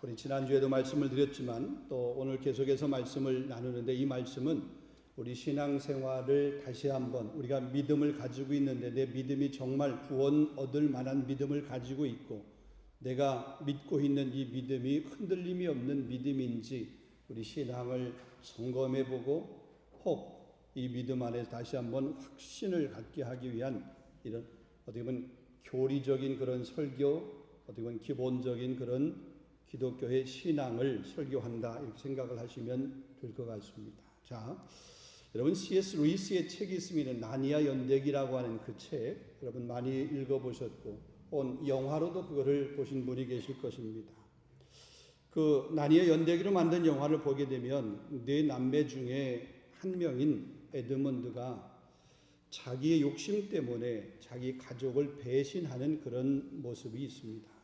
우리 지난주에도 말씀을 드렸지만 또 오늘 계속해서 말씀을 나누는데, 이 말씀은 우리 신앙생활을 다시 한번, 우리가 믿음을 가지고 있는데 내 믿음이 정말 구원 얻을 만한 믿음을 가지고 있고 내가 믿고 있는 이 믿음이 흔들림이 없는 믿음인지 우리 신앙을 점검해보고 혹 이 믿음 안에서 다시 한번 확신을 갖게 하기 위한 이런 어떻게 보면 교리적인 그런 설교, 어떻게 보면 기본적인 그런 기독교의 신앙을 설교한다, 이렇게 생각을 하시면 될 것 같습니다. 자, 여러분 C.S. 루이스의 책이 있습니다. 나니아 연대기라고 하는 그 책, 여러분 많이 읽어보셨고 온 영화로도 그거를 보신 분이 계실 것입니다. 그 나니아 연대기로 만든 영화를 보게 되면 네 남매 중에 한 명인 에드먼드가 자기의 욕심 때문에 자기 가족을 배신하는 그런 모습이 있습니다.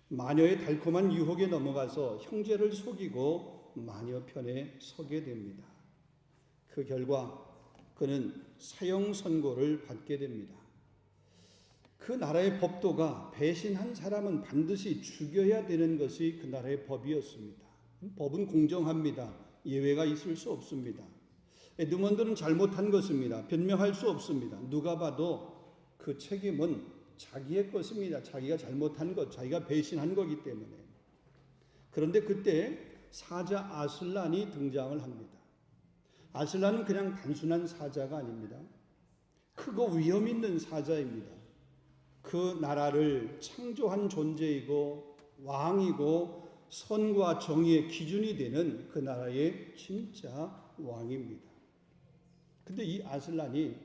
마녀의 달콤한 유혹에 넘어가서 형제를 속이고 마녀 편에 서게 됩니다. 그 결과 그는 사형 선고를 받게 됩니다. 그 나라의 법도가 배신한 사람은 반드시 죽여야 되는 것이 그 나라의 법이었습니다. 법은 공정합니다. 예외가 있을 수 없습니다. 에드먼드는 잘못한 것입니다. 변명할 수 없습니다. 누가 봐도 그 책임은 자기의 것입니다. 자기가 잘못한 것, 자기가 배신한 거기 때문에. 그런데 그때 사자 아슬란이 등장을 합니다. 아슬란은 그냥 단순한 사자가 아닙니다. 크고 위험 있는 사자입니다. 그 나라를 창조한 존재이고 왕이고 선과 정의의 기준이 되는 그 나라의 진짜 왕입니다. 근데 이 아슬란이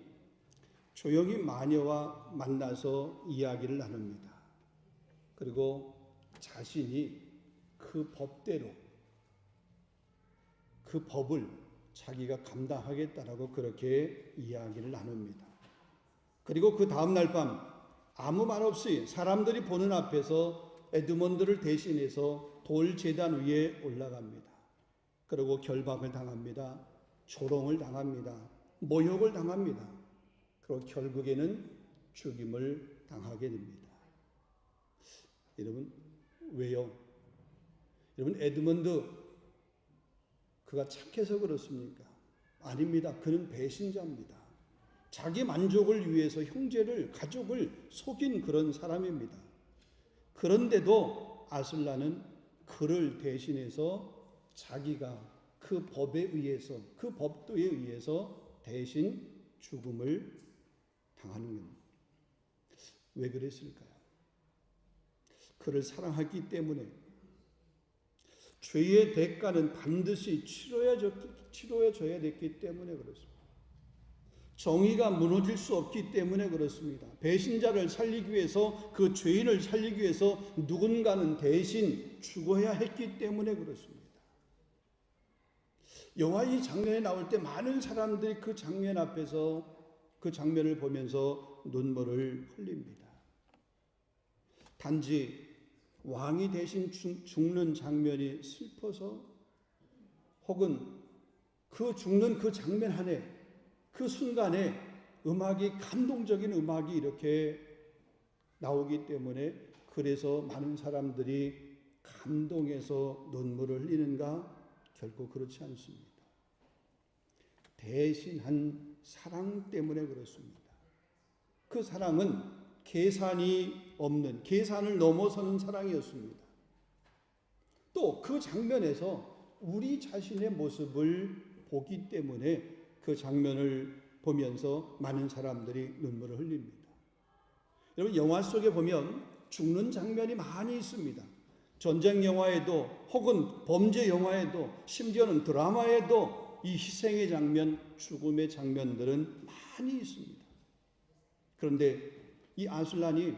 조용히 마녀와 만나서 이야기를 나눕니다. 그리고 자신이 그 법대로 그 법을 자기가 감당하겠다라고 그렇게 이야기를 나눕니다. 그리고 그 다음날 밤 아무 말 없이 사람들이 보는 앞에서 에드먼드를 대신해서 돌 제단 위에 올라갑니다. 그리고 결박을 당합니다. 조롱을 당합니다. 모욕을 당합니다. 그리고 결국에는 죽임을 당하게 됩니다. 여러분, 왜요? 여러분, 에드먼드 그가 착해서 그렇습니까? 아닙니다. 그는 배신자입니다. 자기 만족을 위해서 형제를, 가족을 속인 그런 사람입니다. 그런데도 아슬란은 그를 대신해서 자기가 그 법에 의해서, 그 법도에 의해서 대신 죽음을 당하는 겁니다. 왜 그랬을까요? 그를 사랑하기 때문에. 죄의 대가는 반드시 치러져야 됐기 때문에 그렇습니다. 정의가 무너질 수 없기 때문에 그렇습니다. 배신자를 살리기 위해서, 그 죄인을 살리기 위해서 누군가는 대신 죽어야 했기 때문에 그렇습니다. 영화 이 장면에 나올 때 많은 사람들이 그 장면 앞에서 그 장면을 보면서 눈물을 흘립니다. 단지 왕이 대신 죽는 장면이 슬퍼서, 혹은 그 죽는 그 장면 안에, 그 순간에 음악이, 감동적인 음악이 이렇게 나오기 때문에 그래서 많은 사람들이 감동해서 눈물을 흘리는가? 결코 그렇지 않습니다. 대신한 사랑 때문에 그렇습니다. 그 사랑은 계산이 없는, 계산을 넘어서는 사랑이었습니다. 또 그 장면에서 우리 자신의 모습을 보기 때문에 그 장면을 보면서 많은 사람들이 눈물을 흘립니다. 여러분, 영화 속에 보면 죽는 장면이 많이 있습니다. 전쟁 영화에도, 혹은 범죄 영화에도, 심지어는 드라마에도 이 희생의 장면, 죽음의 장면들은 많이 있습니다. 그런데 이 아슬란이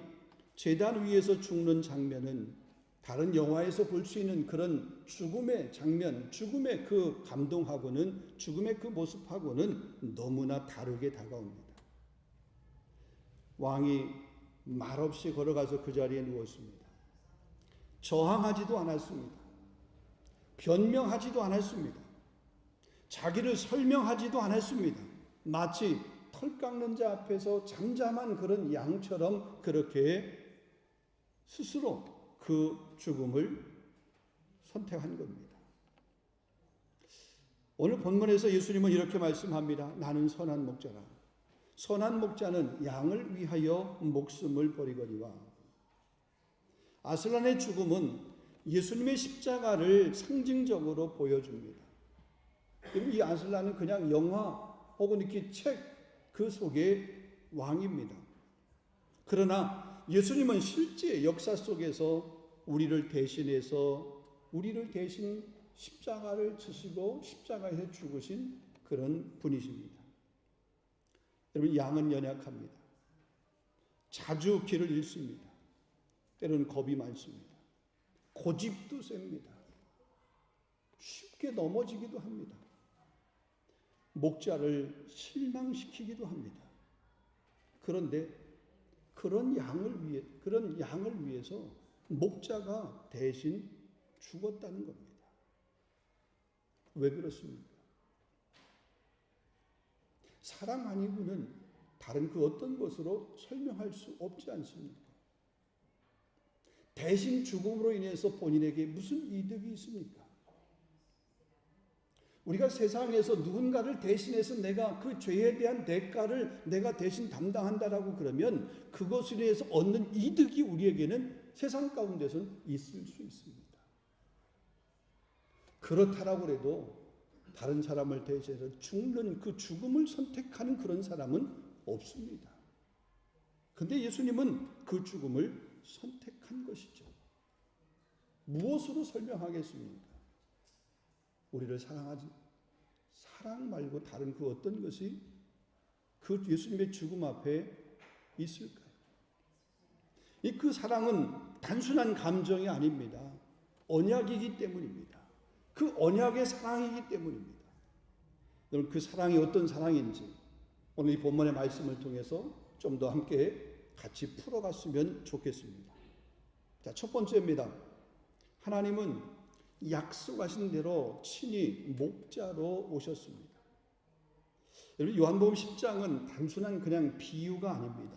제단 위에서 죽는 장면은 다른 영화에서 볼 수 있는 그런 죽음의 장면, 죽음의 그 감동하고는, 죽음의 그 모습하고는 너무나 다르게 다가옵니다. 왕이 말없이 걸어가서 그 자리에 누웠습니다. 저항하지도 않았습니다. 변명하지도 않았습니다. 자기를 설명하지도 않았습니다. 마치 털 깎는 자 앞에서 잠잠한 그런 양처럼 그렇게 스스로 그 죽음을 선택한 겁니다. 오늘 본문에서 예수님은 이렇게 말씀합니다. 나는 선한 목자라. 선한 목자는 양을 위하여 목숨을 버리거니와. 아슬란의 죽음은 예수님의 십자가를 상징적으로 보여줍니다. 이 아슬란은 그냥 영화 혹은 이렇게 책 그 속의 왕입니다. 그러나 예수님은 실제 역사 속에서 우리를 대신 십자가를 지시고 십자가에서 죽으신 그런 분이십니다. 여러분, 양은 연약합니다. 자주 길을 잃습니다. 때로는 겁이 많습니다. 고집도 셉니다. 쉽게 넘어지기도 합니다. 목자를 실망시키기도 합니다. 그런데 그런 양을 위해서 목자가 대신 죽었다는 겁니다. 왜 그렇습니까? 사랑 아니고는 다른 그 어떤 것으로 설명할 수 없지 않습니까? 대신 죽음으로 인해서 본인에게 무슨 이득이 있습니까? 우리가 세상에서 누군가를 대신해서 내가 그 죄에 대한 대가를 내가 대신 담당한다라고 그러면 그것으로 인해서 얻는 이득이 우리에게는 세상 가운데서는 있을 수 있습니다. 그렇다라고 해도 다른 사람을 대신해서 죽는 그 죽음을 선택하는 그런 사람은 없습니다. 그런데 예수님은 그 죽음을 선택한 것이죠. 무엇으로 설명하겠습니까? 우리를 사랑하지, 사랑 말고 다른 그 어떤 것이 그 예수님의 죽음 앞에 있을까요? 그 사랑은 단순한 감정이 아닙니다. 언약이기 때문입니다. 그 언약의 사랑이기 때문입니다. 여러분, 그 사랑이 어떤 사랑인지 오늘 이 본문의 말씀을 통해서 좀 더 함께 같이 풀어갔으면 좋겠습니다. 자, 첫 번째입니다. 하나님은 약속하신 대로 친히 목자로 오셨습니다. 여러분, 요한복음 10장은 단순한 그냥 비유가 아닙니다.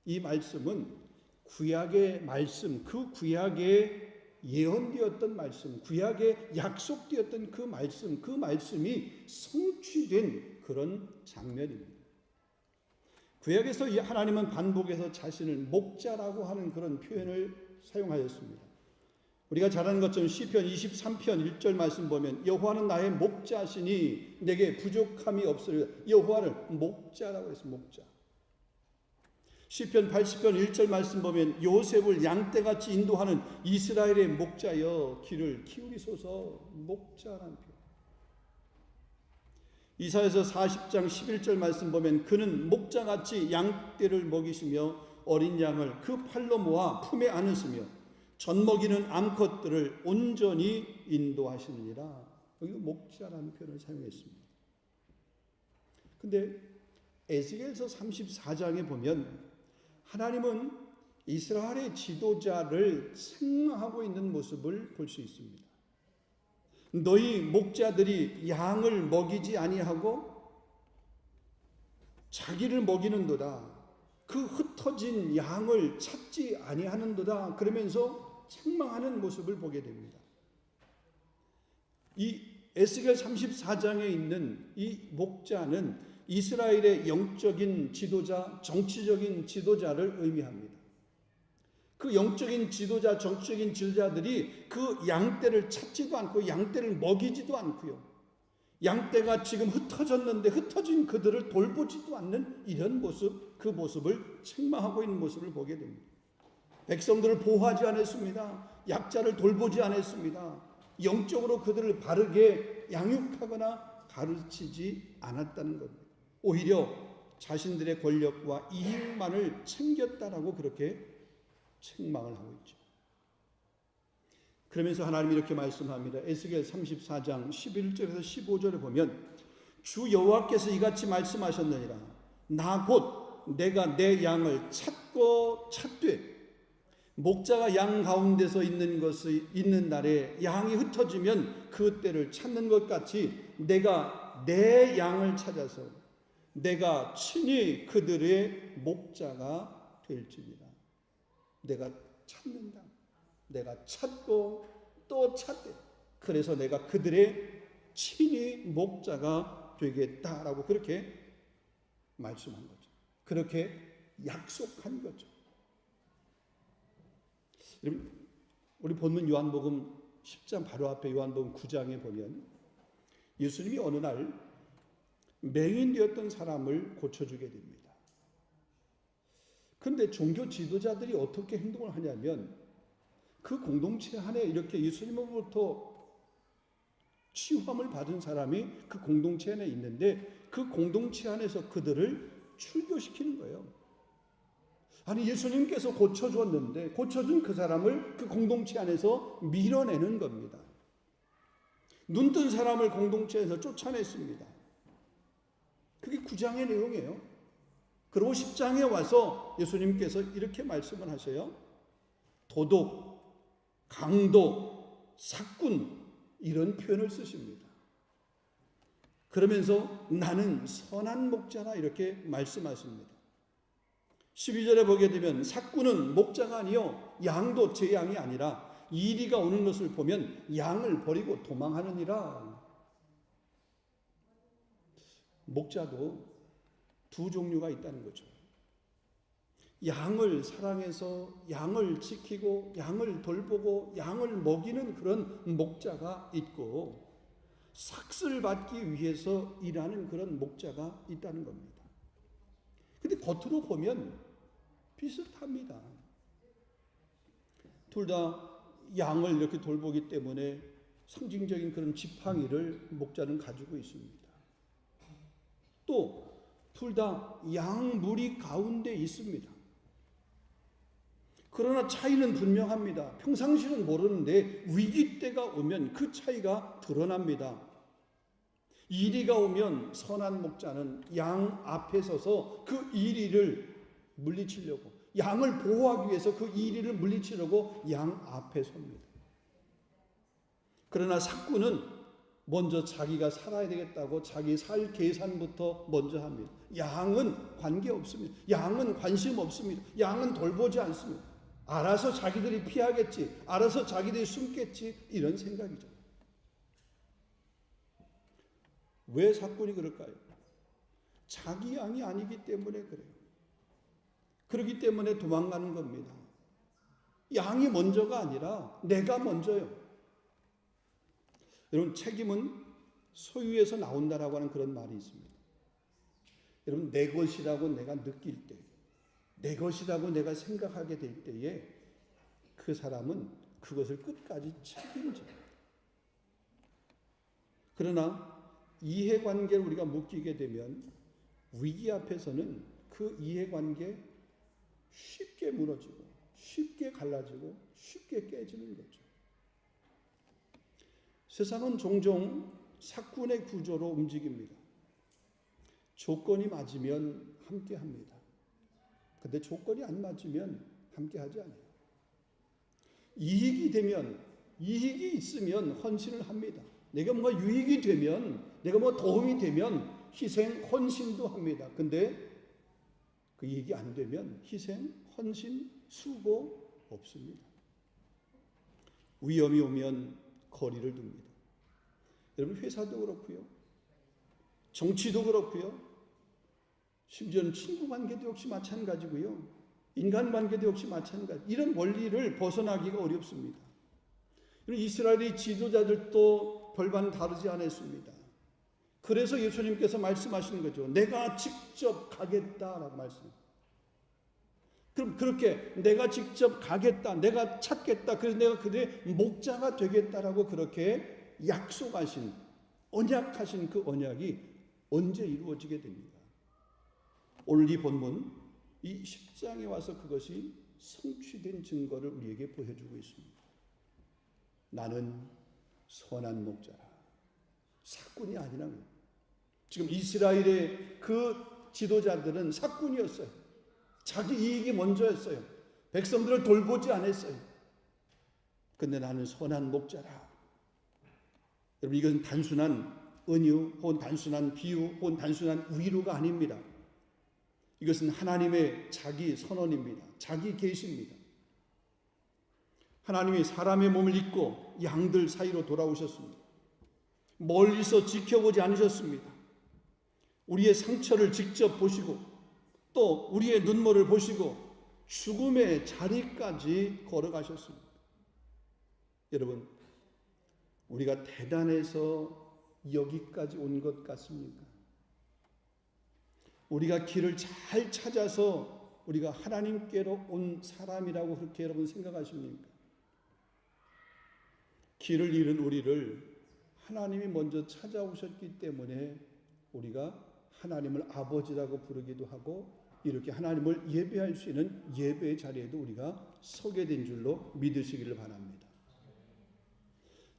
이 말씀은 구약의 말씀, 그 구약에 예언되었던 말씀, 구약에 약속되었던 그 말씀이 성취된 그런 장면입니다. 구약에서 하나님은 반복해서 자신을 목자라고 하는 그런 표현을 사용하였습니다. 우리가 잘 아는 것처럼 시편 23편 1절 말씀 보면 여호와는 나의 목자시니 내게 부족함이 없으리라. 여호와를 목자라고 했습니다. 목자. 시편 80편 1절 말씀 보면 요셉을 양떼같이 인도하는 이스라엘의 목자여 길을 키우리소서. 목자라는 표현. 이사야서 40장 11절 말씀 보면 그는 목자같이 양떼를 먹이시며 어린 양을 그 팔로 모아 품에 안으시며 젖먹이는 암컷들을 온전히 인도하시느니라. 여기 목자라는 표현을 사용했습니다. 근데 에스겔서 34장에 보면 하나님은 이스라엘의 지도자를 책망하고 있는 모습을 볼 수 있습니다. 너희 목자들이 양을 먹이지 아니하고 자기를 먹이는도다. 그 흩어진 양을 찾지 아니하는도다. 그러면서 책망하는 모습을 보게 됩니다. 이 에스겔 34장에 있는 이 목자는 이스라엘의 영적인 지도자, 정치적인 지도자를 의미합니다. 그 영적인 지도자, 정치적인 지도자들이 그 양떼를 찾지도 않고 양떼를 먹이지도 않고요. 양떼가 지금 흩어졌는데 흩어진 그들을 돌보지도 않는 이런 모습, 그 모습을 책망하고 있는 모습을 보게 됩니다. 백성들을 보호하지 않았습니다. 약자를 돌보지 않았습니다. 영적으로 그들을 바르게 양육하거나 가르치지 않았다는 겁니다. 오히려 자신들의 권력과 이익만을 챙겼다라고 그렇게 책망을 하고 있죠. 그러면서 하나님이 이렇게 말씀합니다. 에스겔 34장 11절에서 15절에 보면 주 여호와께서 이같이 말씀하셨느니라. 나 곧 내가 내 양을 찾고 찾되 목자가 양 가운데서 있는 날에 양이 흩어지면 그 때를 찾는 것 같이 내가 내 양을 찾아서 내가 친히 그들의 목자가 될지니라. 내가 찾는다. 내가 찾고 또 찾되 그래서 내가 그들의 친히 목자가 되겠다라고 그렇게 말씀한 거죠. 그렇게 약속한 거죠. 우리 본문 요한복음 10장 바로 앞에 요한복음 9장에 보면 예수님이 어느 날 맹인되었던 사람을 고쳐주게 됩니다. 그런데 종교 지도자들이 어떻게 행동을 하냐면 그 공동체 안에 이렇게 예수님으로부터 치유함을 받은 사람이 그 공동체 안에 있는데 그 공동체 안에서 그들을 출교시키는 거예요. 아니 예수님께서 고쳐줬는데 고쳐준 그 사람을 그 공동체 안에서 밀어내는 겁니다. 눈뜬 사람을 공동체에서 쫓아냈습니다. 그게 9장의 내용이에요. 그리고 10장에 와서 예수님께서 이렇게 말씀을 하세요. 도둑, 강도, 사꾼 이런 표현을 쓰십니다. 그러면서 나는 선한 목자라 이렇게 말씀하십니다. 12절에 보게 되면 사꾼은 목자가 아니요 양도 제 양이 아니라 이리가 오는 것을 보면 양을 버리고 도망하느니라. 목자도 두 종류가 있다는 거죠. 양을 사랑해서 양을 지키고 양을 돌보고 양을 먹이는 그런 목자가 있고 삭슬 받기 위해서 일하는 그런 목자가 있다는 겁니다. 근데 겉으로 보면 비슷합니다. 둘 다 양을 이렇게 돌보기 때문에 상징적인 그런 지팡이를 목자는 가지고 있습니다. 또 둘 다 양무리 가운데 있습니다. 그러나 차이는 분명합니다. 평상시는 모르는데 위기 때가 오면 그 차이가 드러납니다. 이리가 오면 선한 목자는 양 앞에 서서 그 이리를 물리치려고 양을 보호하기 위해서 그 이리를 물리치려고 양 앞에 섭니다. 그러나 사꾼은 먼저 자기가 살아야 되겠다고 자기 살 계산부터 먼저 합니다. 양은 관계없습니다. 양은 관심 없습니다. 양은 돌보지 않습니다. 알아서 자기들이 피하겠지, 알아서 자기들이 숨겠지 이런 생각이죠. 왜 사꾼이 그럴까요? 자기 양이 아니기 때문에 그래요. 그렇기 때문에 도망가는 겁니다. 양이 먼저가 아니라 내가 먼저요. 여러분 책임은 소유에서 나온다라고 하는 그런 말이 있습니다. 여러분 내 것이라고 내가 느낄 때, 내 것이라고 내가 생각하게 될 때에 그 사람은 그것을 끝까지 책임집니다. 그러나 이해관계를 우리가 묶이게 되면 위기 앞에서는 그 이해관계 쉽게 무너지고 쉽게 갈라지고 쉽게 깨지는 거죠. 세상은 종종 사꾼의 구조로 움직입니다. 조건이 맞으면 함께합니다. 근데 조건이 안 맞으면 함께하지 않아요. 이익이 있으면 헌신을 합니다. 내가 뭔가 유익이 되면, 내가 뭐 도움이 되면 희생, 헌신도 합니다. 근데 그 이익이 안 되면 희생, 헌신, 수고 없습니다. 위험이 오면 거리를 둡니다. 여러분 회사도 그렇고요. 정치도 그렇고요. 심지어는 친구 관계도 역시 마찬가지고요. 인간 관계도 역시 마찬가지. 이런 원리를 벗어나기가 어렵습니다. 이스라엘의 지도자들도 별반 다르지 않았습니다. 그래서 예수님께서 말씀하시는 거죠. 내가 직접 가겠다라고 말씀합니다. 그럼 그렇게 내가 직접 가겠다, 내가 찾겠다, 그래서 내가 그들의 목자가 되겠다라고 그렇게 약속하신, 언약하신 그 언약이 언제 이루어지게 됩니까? 오늘 이 본문, 이 10장에 와서 그것이 성취된 증거를 우리에게 보여주고 있습니다. 나는 선한 목자라. 사꾼이 아니라는 거예요. 지금 이스라엘의 그 지도자들은 사꾼이었어요. 자기 이익이 먼저였어요. 백성들을 돌보지 않았어요. 근데 나는 선한 목자라. 여러분 이것은 단순한 은유 혹은 단순한 비유 혹은 단순한 위로가 아닙니다. 이것은 하나님의 자기 선언입니다. 자기 계시입니다. 하나님이 사람의 몸을 입고 양들 사이로 돌아오셨습니다. 멀리서 지켜보지 않으셨습니다. 우리의 상처를 직접 보시고 또 우리의 눈물을 보시고 죽음의 자리까지 걸어가셨습니다. 여러분, 우리가 대단해서 여기까지 온 것 같습니까? 우리가 길을 잘 찾아서 우리가 하나님께로 온 사람이라고 그렇게 여러분 생각하십니까? 길을 잃은 우리를 하나님이 먼저 찾아오셨기 때문에 우리가 하나님을 아버지라고 부르기도 하고 이렇게 하나님을 예배할 수 있는 예배의 자리에도 우리가 서게 된 줄로 믿으시기를 바랍니다.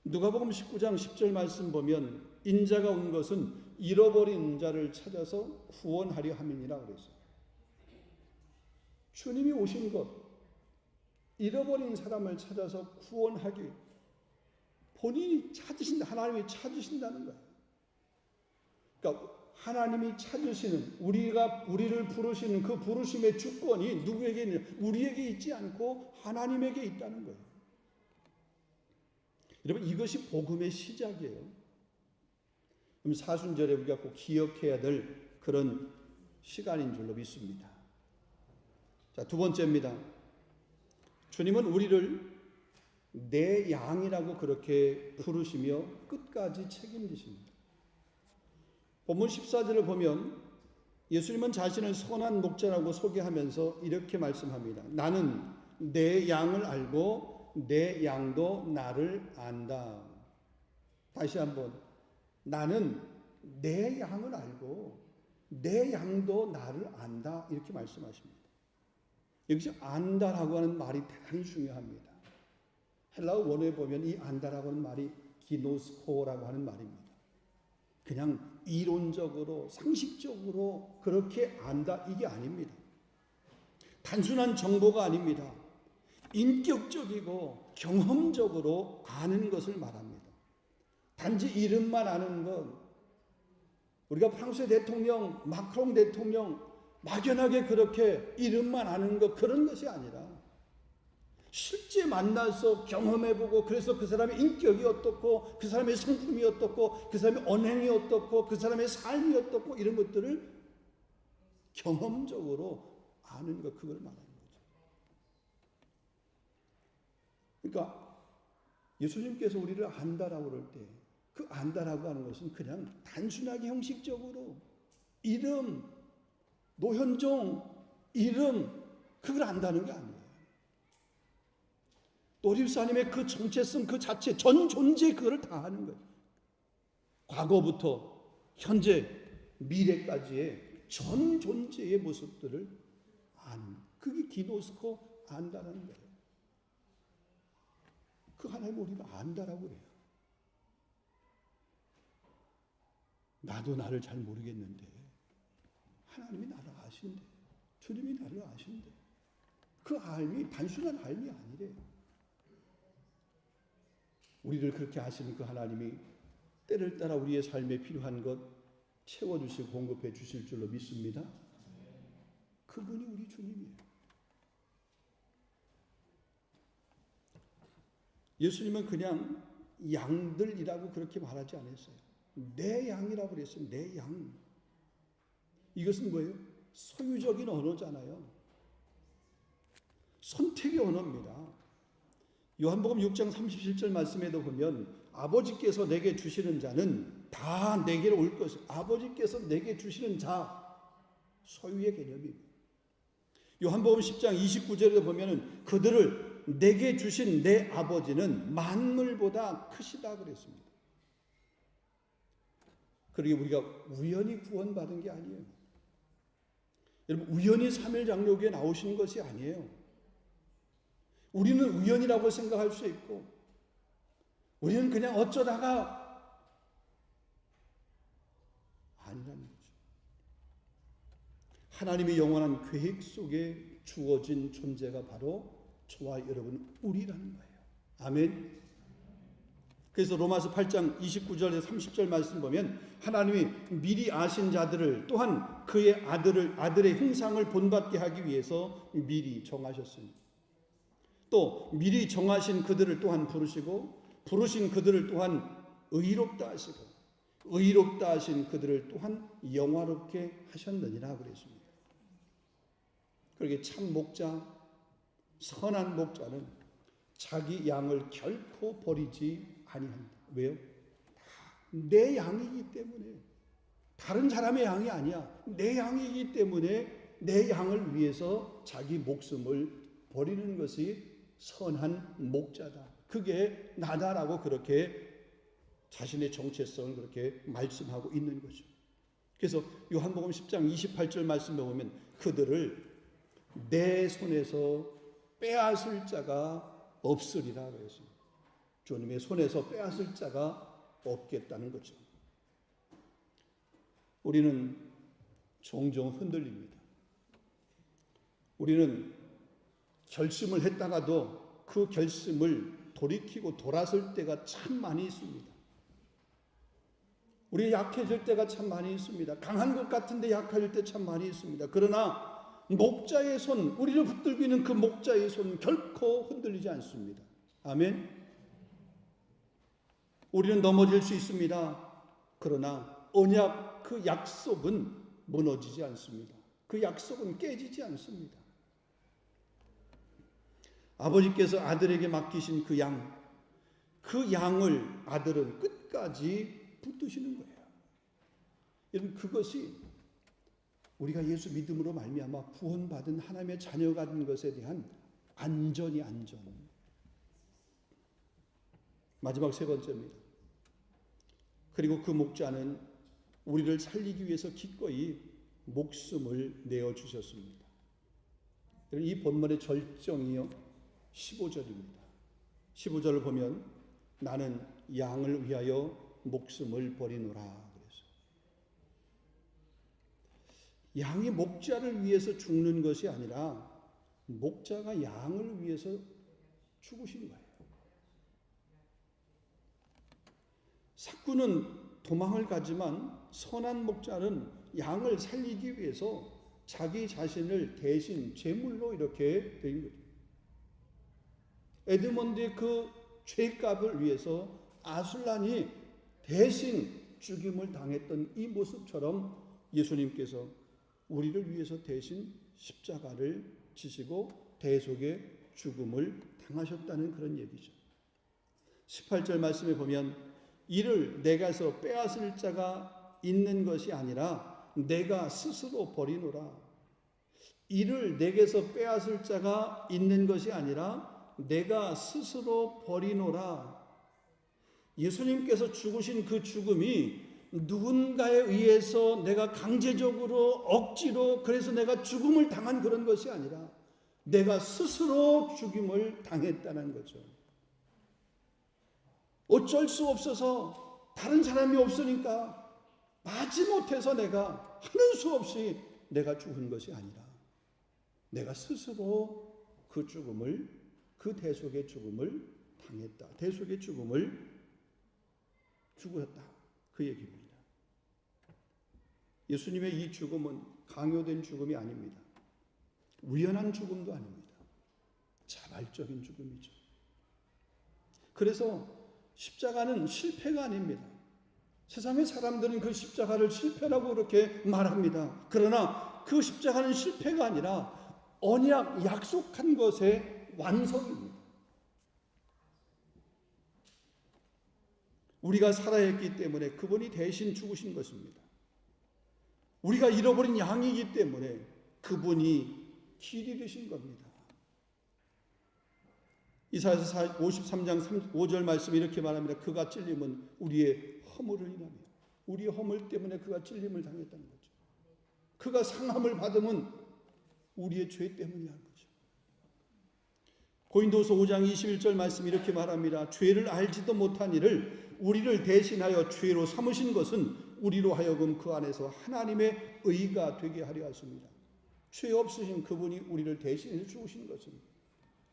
누가복음 19장 10절 말씀 보면 인자가 온 것은 잃어버린 자를 찾아서 구원하려 함이니라 그랬어요. 주님이 오신 것, 잃어버린 사람을 찾아서 구원하기, 본인이 찾으신다, 하나님이 찾으신다는 거예요. 그러니까 하나님이 찾으시는, 우리를 부르시는 그 부르심의 주권이 누구에게 있느냐? 우리에게 있지 않고 하나님에게 있다는 거예요. 여러분, 이것이 복음의 시작이에요. 그럼 사순절에 우리가 꼭 기억해야 될 그런 시간인 줄로 믿습니다. 자, 두 번째입니다. 주님은 우리를 내 양이라고 그렇게 부르시며 끝까지 책임지십니다. 본문 14절을 보면 예수님은 자신을 선한 목자라고 소개하면서 이렇게 말씀합니다. 나는 내 양을 알고 내 양도 나를 안다. 다시 한번, 나는 내 양을 알고 내 양도 나를 안다, 이렇게 말씀하십니다. 여기서 안다라고 하는 말이 대단히 중요합니다. 헬라어 원어에 보면 이 안다라고 하는 말이 기노스코라고 하는 말입니다. 그냥 이론적으로 상식적으로 그렇게 안다, 이게 아닙니다. 단순한 정보가 아닙니다. 인격적이고 경험적으로 아는 것을 말합니다. 단지 이름만 아는 것, 우리가 프랑스 대통령, 마크롱 대통령 막연하게 그렇게 이름만 아는 것, 그런 것이 아니라 실제 만나서 경험해보고, 그래서 그 사람의 인격이 어떻고, 그 사람의 성품이 어떻고, 그 사람의 언행이 어떻고, 그 사람의 삶이 어떻고, 이런 것들을 경험적으로 아는 것, 그걸 말하는 거죠. 그러니까 예수님께서 우리를 안다라고 그럴 때 그 안다라고 하는 것은 그냥 단순하게 형식적으로 이름, 노현종, 이름, 그걸 안다는 게 아니에요. 노립사님의 그 정체성 그 자체, 전 존재, 그걸 다 아는 거예요. 과거부터 현재, 미래까지의 전 존재의 모습들을 아는, 그게 기노스코, 안다라는 거예요. 그 하나님을 우리가 안다라고 그래요. 나도 나를 잘 모르겠는데 하나님이 나를 아신대, 주님이 나를 아신대. 그 알미 단순한 알미 아니래요. 우리를 그렇게 아시는 그 하나님이 때를 따라 우리의 삶에 필요한 것 채워주시고 공급해 주실 줄로 믿습니다. 그분이 우리 주님이에요. 예수님은 그냥 양들이라고 그렇게 말하지 않았어요. 내 양이라고 그랬어요. 내 양. 이것은 뭐예요? 소유적인 언어잖아요. 선택의 언어입니다. 요한복음 6장 37절 말씀에도 보면 아버지께서 내게 주시는 자는 다 내게로 올 것을, 아버지께서 내게 주시는 자, 소유의 개념입니다. 요한복음 10장 29절에 보면 그들을 내게 주신 내 아버지는 만물보다 크시다 그랬습니다. 그러게 우리가 우연히 구원받은 게 아니에요. 여러분, 우연히 삼일장로교에 나오시는 것이 아니에요. 우리는 우연이라고 생각할 수 있고, 우리는 그냥 어쩌다가, 아니라는 거죠. 하나님의 영원한 계획 속에 주어진 존재가 바로 저와 여러분, 우리라는 거예요. 아멘. 그래서 로마서 8장 29절에서 30절 말씀 보면 하나님이 미리 아신 자들을 또한 그의 아들의 형상을 본받게 하기 위해서 미리 정하셨습니다. 또 미리 정하신 그들을 또한 부르시고 부르신 그들을 또한 의롭다 하시고 의롭다 하신 그들을 또한 영화롭게 하셨느니라 그랬습니다. 그러게 참 목자, 선한 목자는 자기 양을 결코 버리지 아니한다. 왜요? 내 양이기 때문에, 다른 사람의 양이 아니야. 내 양이기 때문에 내 양을 위해서 자기 목숨을 버리는 것이 선한 목자다. 그게 나다라고 그렇게 자신의 정체성을 그렇게 말씀하고 있는 거죠. 그래서 요한복음 10장 28절 말씀에 보면 그들을 내 손에서 빼앗을 자가 없으리라 그랬습니다. 주님의 손에서 빼앗을 자가 없겠다는 거죠. 우리는 종종 흔들립니다. 우리는 결심을 했다가도 그 결심을 돌이키고 돌아설 때가 참 많이 있습니다. 우리 약해질 때가 참 많이 있습니다. 강한 것 같은데 약해질 때 참 많이 있습니다. 그러나 목자의 손, 우리를 붙들고 있는 그 목자의 손은 결코 흔들리지 않습니다. 아멘. 우리는 넘어질 수 있습니다. 그러나 언약, 그 약속은 무너지지 않습니다. 그 약속은 깨지지 않습니다. 아버지께서 아들에게 맡기신 그 양을 아들은 끝까지 붙드시는 거예요. 여러분, 그것이 우리가 예수 믿음으로 말미암아 구원받은 하나님의 자녀가 된 것에 대한 안전. 마지막 세 번째입니다. 그리고 그 목자는 우리를 살리기 위해서 기꺼이 목숨을 내어주셨습니다. 이 본문의 절정이요 15절입니다. 15절을 보면 나는 양을 위하여 목숨을 버리노라 그랬어요. 양이 목자를 위해서 죽는 것이 아니라 목자가 양을 위해서 죽으신 거예요. 삭구는 도망을 가지만 선한 목자는 양을 살리기 위해서 자기 자신을 대신 제물로 이렇게 드린 거죠. 에드몬드의 그 죄값을 위해서 아술란이 대신 죽임을 당했던 이 모습처럼 예수님께서 우리를 위해서 대신 십자가를 지시고 대속의 죽음을 당하셨다는 그런 얘기죠. 18절 말씀에 보면 이를 내가서 빼앗을 자가 있는 것이 아니라 내가 스스로 버리노라. 이를 내게서 빼앗을 자가 있는 것이 아니라 내가 스스로 버리노라. 예수님께서 죽으신 그 죽음이 누군가에 의해서 내가 강제적으로 억지로 그래서 내가 죽음을 당한 그런 것이 아니라 내가 스스로 죽임을 당했다는 거죠. 어쩔 수 없어서 다른 사람이 없으니까 마지못해서 내가 하는 수 없이 내가 죽은 것이 아니라 내가 스스로 그 죽음을, 그 대속의 죽음을 당했다. 대속의 죽음을 죽었다. 그 얘기입니다. 예수님의 이 죽음은 강요된 죽음이 아닙니다. 우연한 죽음도 아닙니다. 자발적인 죽음이죠. 그래서 십자가는 실패가 아닙니다. 세상의 사람들은 그 십자가를 실패라고 그렇게 말합니다. 그러나 그 십자가는 실패가 아니라 언약, 약속한 것의 완성입니다. 우리가 살아야 했기 때문에 그분이 대신 죽으신 것입니다. 우리가 잃어버린 양이기 때문에 그분이 길 잃으신 겁니다. 이사야서 53장 5절 말씀이 이렇게 말합니다. 그가 찔림은 우리의 허물을 인하며 우리의 허물 때문에 그가 찔림을 당했다는 거죠. 그가 상함을 받음은 우리의 죄 때문이라는 거죠. 고린도서 5장 21절 말씀이 이렇게 말합니다. 죄를 알지도 못한 이를 우리를 대신하여 죄로 삼으신 것은 우리로 하여금 그 안에서 하나님의 의가 되게 하려 하십니다. 죄 없으신 그분이 우리를 대신해서 죽으신 것입니다.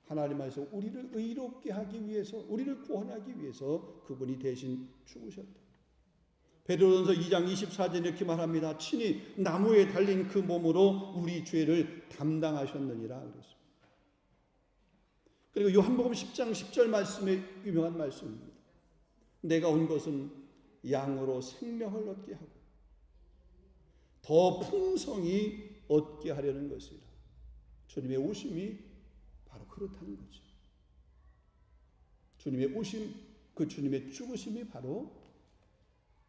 하나님 안에서 우리를 의롭게 하기 위해서, 우리를 구원하기 위해서 그분이 대신 죽으셨다. 베드로전서 2장 24절에 이렇게 말합니다. 친히 나무에 달린 그 몸으로 우리 죄를 담당하셨느니라 그랬습니다. 그리고 요한복음 10장 10절 말씀의 유명한 말씀입니다. 내가 온 것은 양으로 생명을 얻게 하고 더 풍성히 얻게 하려는 것이라. 주님의 오심이 바로 그렇다는 거죠. 주님의 오심, 그 주님의 죽으심이 바로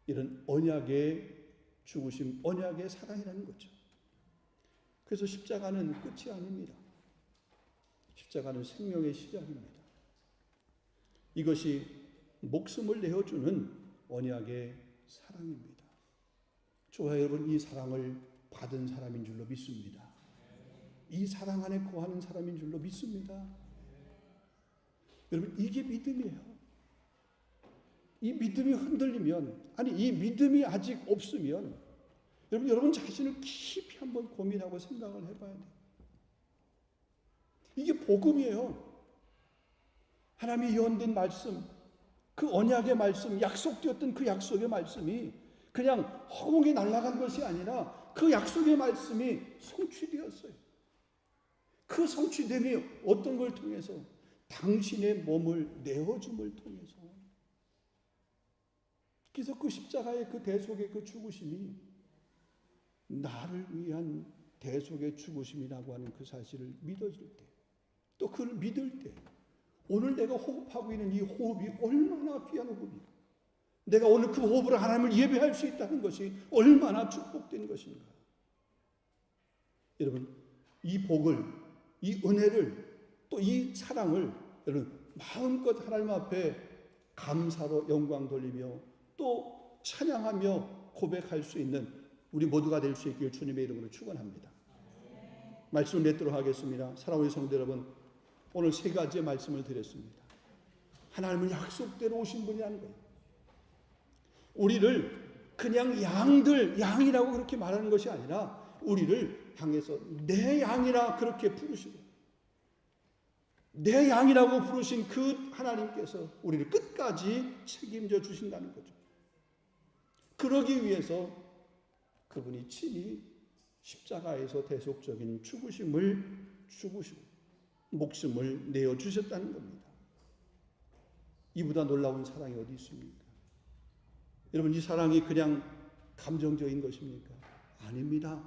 이런 언약의 죽으심, 언약의 사랑이라는 거죠. 그래서 십자가는 끝이 아닙니다. 십자가는 생명의 시작입니다. 이것이 목숨을 내어주는 언약의 사랑입니다. 저와 여러분, 이 사랑을 받은 사람인 줄로 믿습니다. 이 사랑 안에 거하는 사람인 줄로 믿습니다. 여러분, 이게 믿음이에요. 이 믿음이 흔들리면, 아니 이 믿음이 아직 없으면 여러분 자신을 깊이 한번 고민하고 생각을 해봐야 돼요. 이게 복음이에요. 하나님이 예언된 말씀, 그 언약의 말씀, 약속되었던 그 약속의 말씀이 그냥 허공에 날아간 것이 아니라 그 약속의 말씀이 성취되었어요. 그 성취됨이 어떤 걸 통해서? 당신의 몸을 내어줌을 통해서. 그래서 그 십자가의 그 대속의 그 죽으심이 나를 위한 대속의 죽으심이라고 하는 그 사실을 믿어질 때, 또 그걸 믿을 때, 오늘 내가 호흡하고 있는 이 호흡이 얼마나 귀한 호흡인가, 내가 오늘 그 호흡으로 하나님을 예배할 수 있다는 것이 얼마나 축복된 것인가. 여러분, 이 복을, 이 은혜를, 또 이 사랑을 여러분 마음껏 하나님 앞에 감사로 영광 돌리며 또 찬양하며 고백할 수 있는 우리 모두가 될 수 있길 주님의 이름으로 축원합니다. 말씀을 맺도록 하겠습니다. 사랑하는 성도 여러분, 오늘 세 가지의 말씀을 드렸습니다. 하나님은 약속대로 오신 분이라는 거예요. 우리를 그냥 양이라고 그렇게 말하는 것이 아니라 우리를 향해서 내 양이라 그렇게 부르시고, 내 양이라고 부르신 그 하나님께서 우리를 끝까지 책임져 주신다는 거죠. 그러기 위해서 그분이 친히 십자가에서 대속적인 죽으심을 죽으시고 목숨을 내어주셨다는 겁니다. 이보다 놀라운 사랑이 어디 있습니까? 여러분, 이 사랑이 그냥 감정적인 것입니까? 아닙니다.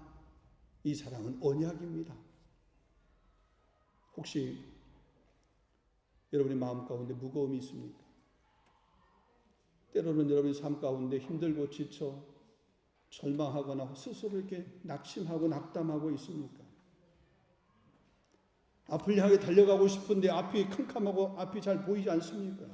이 사랑은 언약입니다. 혹시 여러분의 마음 가운데 무거움이 있습니까? 때로는 여러분의 삶 가운데 힘들고 지쳐 절망하거나 스스로 이렇게 낙심하고 낙담하고 있습니까? 앞을 향해 달려가고 싶은데 앞이 캄캄하고 앞이 잘 보이지 않습니까?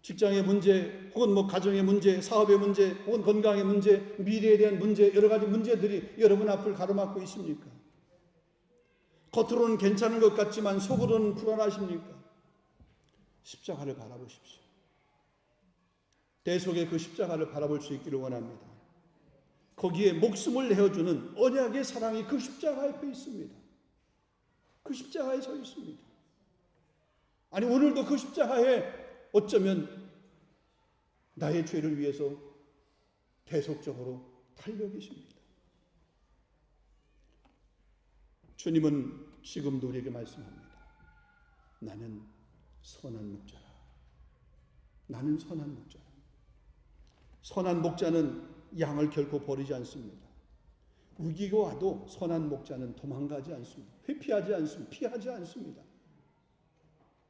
직장의 문제, 혹은 가정의 문제, 사업의 문제, 혹은 건강의 문제, 미래에 대한 문제, 여러 가지 문제들이 여러분 앞을 가로막고 있습니까? 겉으로는 괜찮은 것 같지만 속으로는 불안하십니까? 십자가를 바라보십시오. 대속의 그 십자가를 바라볼 수 있기를 원합니다. 거기에 목숨을 내어주는 언약의 사랑이 그 십자가 옆에 있습니다. 그 십자가에 서 있습니다. 아니, 오늘도 그 십자가에 어쩌면 나의 죄를 위해서 대속적으로 달려 계십니다. 주님은 지금도 우리에게 말씀합니다. 나는 선한 목자라. 나는 선한 목자라. 선한 목자는 양을 결코 버리지 않습니다. 위기가 와도 선한 목자는 도망가지 않습니다. 회피하지 않습니다. 피하지 않습니다.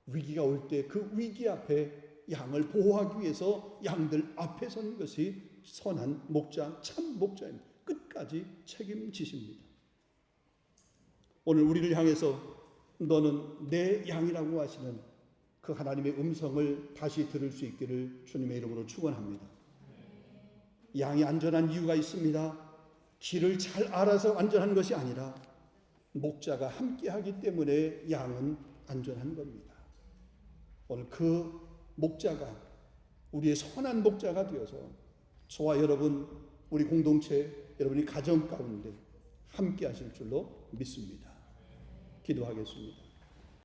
위기가 올 때 그 위기 앞에 양을 보호하기 위해서 양들 앞에 서는 것이 선한 목자, 참 목자입니다. 끝까지 책임지십니다. 오늘 우리를 향해서 너는 내 양이라고 하시는 그 하나님의 음성을 다시 들을 수 있기를 주님의 이름으로 축원합니다. 양이 안전한 이유가 있습니다. 길을 잘 알아서 안전한 것이 아니라 목자가 함께하기 때문에 양은 안전한 겁니다. 오늘 그 목자가 우리의 선한 목자가 되어서 저와 여러분, 우리 공동체, 여러분이 가정 가운데 함께 하실 줄로 믿습니다. 기도하겠습니다.